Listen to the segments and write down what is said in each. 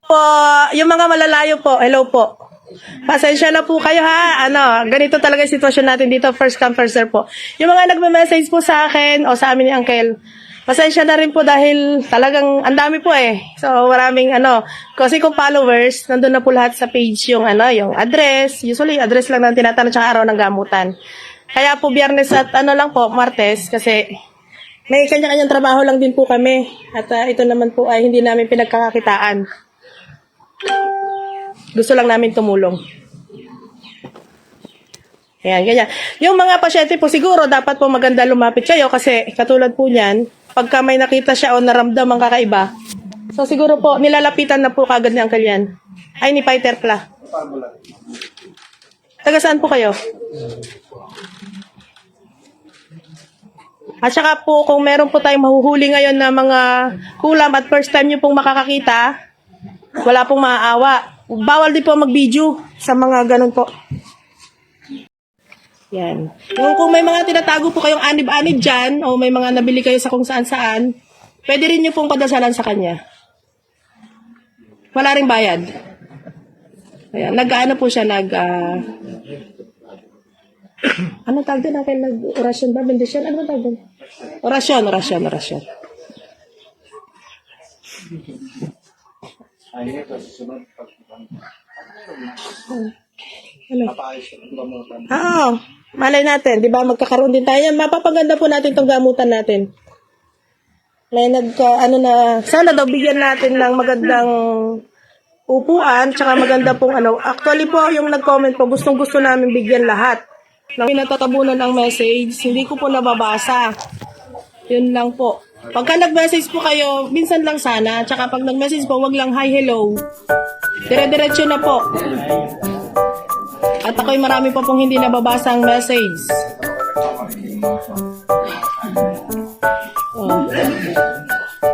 Po, yung mga malalayo po, hello po. Pasensya na po kayo ha. Ganito talaga yung sitwasyon natin dito, first come first serve po. Yung mga nagme-message po sa akin o sa amin ni Uncle, pasensya na rin po dahil talagang ang dami po eh. So maraming kasi kung followers, nandun na po lahat sa page yung yung address. Usually address lang nang tinatanong tsaka araw ng gamutan. Kaya po Biyernes at lang po, Martes kasi may kanya-kanyang trabaho lang din po kami. At ito naman po ay hindi namin pinagkakakitaan. Gusto lang namin tumulong. Ayan, ganyan. Yung mga pasyente po siguro dapat po maganda lumapit kayo kasi katulad po niyan, pagka may nakita siya o naramdam ang kakaiba, so siguro po nilalapitan na po kagad ni Uncle yan. Ay, ni Fighter Pla. Taga saan po kayo? At saka po, kung meron po tayong mahuhuli ngayon na mga kulam at first time nyo pong makakakita, wala pong maaawa. Bawal din po mag-video sa mga ganun po. Yan. Kung may mga tinatago po kayong anib-anib dyan, o may mga nabili kayo sa kung saan-saan, pwede rin nyo pong padasalan sa kanya. Wala ring bayad. Ayan. Nag-ano po siya, anong tawag doon? Nag-orasyon ba? Bendisyon? Ano ba tawag doon? Orasyon. Oo. Malay natin, di ba? Magkakaroon din tayo. Mapapaganda po natin itong gamutan natin. May sana daw bigyan natin ng magandang upuan, tsaka maganda pong Actually po, yung nag-comment po, gustong-gusto namin bigyan lahat. Nang pinatatabunan ang message, hindi ko po nababasa. Yun lang po. Pagka nag-message po kayo, minsan lang sana. Tsaka pag nag-message po, wag lang hi, hello. Dire-diretso na po. At ako'y marami pa pong hindi nababasa ang message.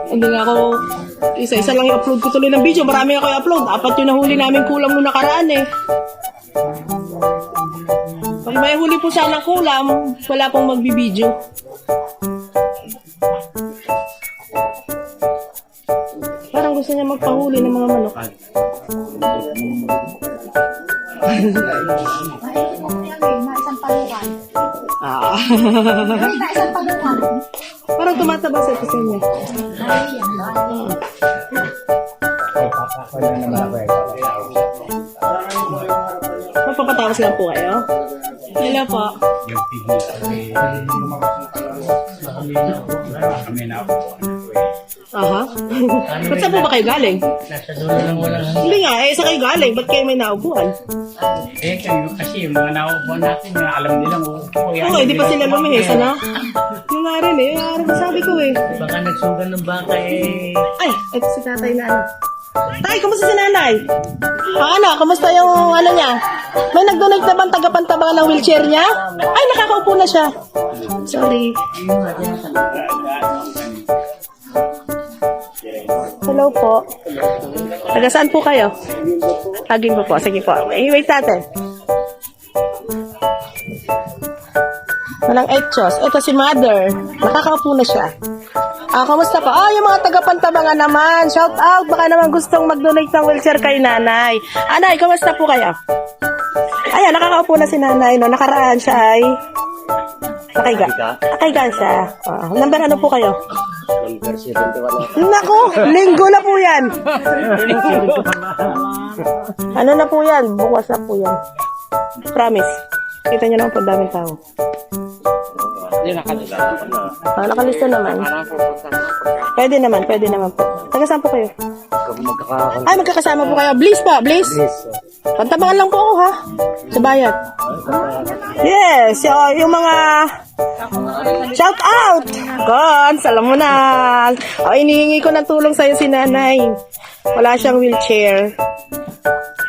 Hindi nga ako, isa-isa lang i-upload ko tuloy ng video. Marami ako i-upload. 4 yung nahuli namin kulam nung nakaraan eh. Pag may huli po sana kulam, wala pong magbibideo. Parang gusto niya magpahuli ng mga manok. Parang tumataba sa ito niya. Magpapatawas lang po kayo. Hello po. Aha. Ba't saan po ba kayo galing? Nasa dulo lang wala. Hindi nga, saan kayo galing? Ba't kayo may naupuan? Kasi yung mga naupuan natin, alam nila mo. Oo, hindi pa sila lumihis, Yung nga rin sabi ko eh. Baka nagsugan ng baka eh. Ay, ito si tatay na Tay, kumusta si nanay? Kumusta yung niya? May nag-donate na bang tagapantabangan ng wheelchair niya? Ay, nakakaupo na siya. Sorry. Hello po. Taga saan po kayo? Taging po. Sige po. Wait natin. Walang etchos. Ito si mother. Nakakaupo na siya. Kamusta po? Yung mga taga-pantabangan naman. Shout out. Baka naman gustong mag-donate ng wheelchair kay nanay. Anay, kamusta po kayo? Ayan, nakakaupo na si nanay. No? Nakaraan siya ay nakaiga siya. Number ano po kayo? Number 71. Naku, linggo na po yan. Ano na po yan? Bukas na po yan. Promise. Kita nyo naman po daming tao. Hindi nakalista. Nakalista naman. Pwede naman po. Taga saan po kayo? Ay, magkakasama po kayo. Bliss po, Bliss. Pantabangan lang po ako ha. Sa bayat. Yes, yung mga shout out. Alam mo na. Inihingi ko ng tulong sa'yo si nanay. Wala siyang wheelchair.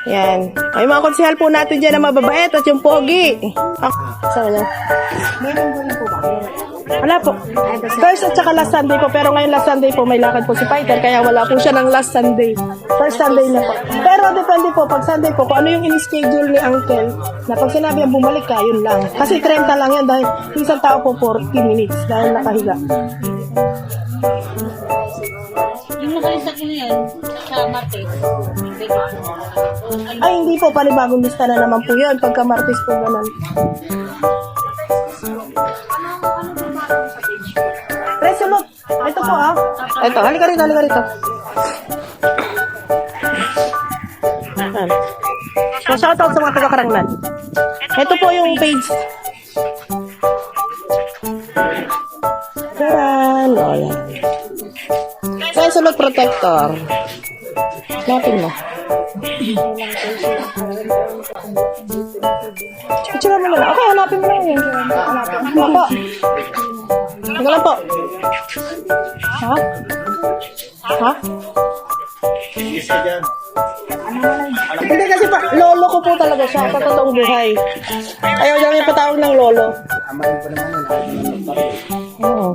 Yan. Yung mga konsehal po natin dyan na mababait at yung pogi. Sana. Meron po rin po ba? Wala po. First at saka last Sunday po. Pero ngayon last Sunday po may lakad po si Fighter. Kaya wala po siya ng last Sunday. First Sunday na po. Pero depende po. Pag Sunday po, kung ano yung in-schedule ni Uncle, na pag sinabi ang bumalik ka, yun lang. Kasi 30 lang yan dahil isang tao po 40 minutes dahil nakahiga. Yung nakalista ko na yan. sa Martes. Ay, hindi po. Panibagong lista na naman po yun. Pagka Martes po ganun. Resolute. Ito po ah. Ito. Halika rito, halika rito. Ayan. So, shoutout sa mga taga-Karanglan. Ito po yung page. Yan. O, yan. Resolute Protector. Natin mo. Itsura mo na lang. Okay, hanapin mo lang yun. Opo. Ito lang po. Ha? Ha? Hindi kasi pa, lolo ko po talaga siya sa totoong buhay. Ayaw niya may patawag ng lolo. Oo.